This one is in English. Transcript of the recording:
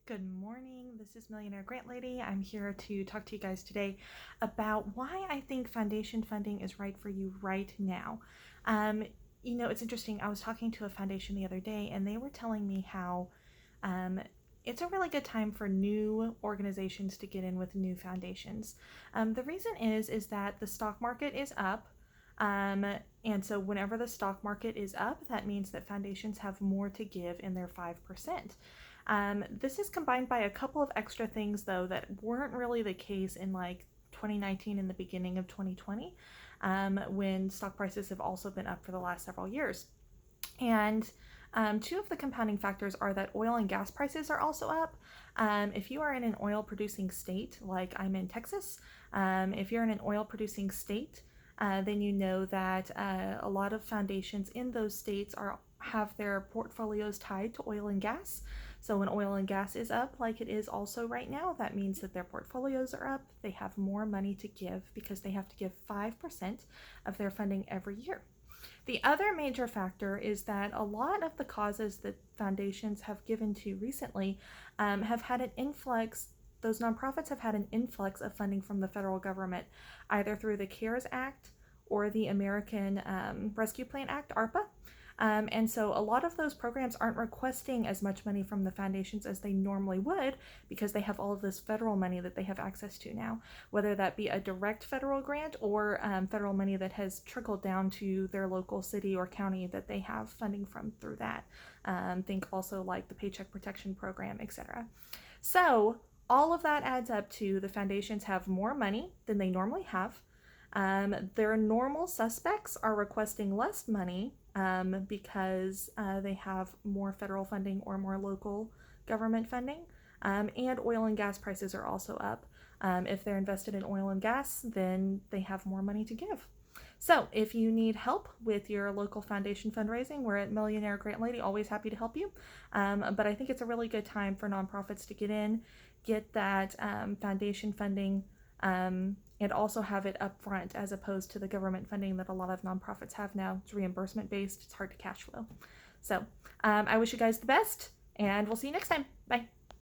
Good morning. This is Millionaire Grant Lady. I'm here to talk to you guys today about why I think foundation funding is right for you right now. Um, it's interesting. I was talking to a foundation the other day, and they were telling me how um, it's a really good time for new organizations to get in with new foundations. The reason is that the stock market is up. Um, and so, whenever the stock market is up, that means that foundations have more to give in their 5%. This is combined by a couple of extra things, though, that weren't really the case in like 2019 and the beginning of 2020, when stock prices have also been up for the last several years. And two of the compounding factors are that oil and gas prices are also up. If you are in an oil producing state, like I'm in Texas, if you're in an oil producing state, then you know that a lot of foundations in those states have their portfolios tied to oil and gas. So when oil and gas is up, like it is also right now, that means that their portfolios are up. They have more money to give because they have to give 5% of their funding every year. The other major factor is that a lot of the causes that foundations have given to recently have had an influx. Those nonprofits have had an influx of funding from the federal government, either through the CARES Act or the American Rescue Plan Act, ARPA. And so a lot of those programs aren't requesting as much money from the foundations as they normally would because they have all of this federal money that they have access to now, whether that be a direct federal grant or federal money that has trickled down to their local city or county that they have funding from through that. Think also like the Paycheck Protection Program, etc. So all of that adds up to the foundations have more money than they normally have. Their normal suspects are requesting less money because they have more federal funding or more local government funding. And oil and gas prices are also up. If they're invested in oil and gas, then they have more money to give. So if you need help with your local foundation fundraising, we're at Millionaire Grant Lady, always happy to help you. But I think it's a really good time for nonprofits to get in, get that foundation funding, and also have it up front as opposed to the government funding that a lot of nonprofits have now. It's reimbursement based, it's hard to cash flow. So I wish you guys the best, and we'll see you next time. Bye.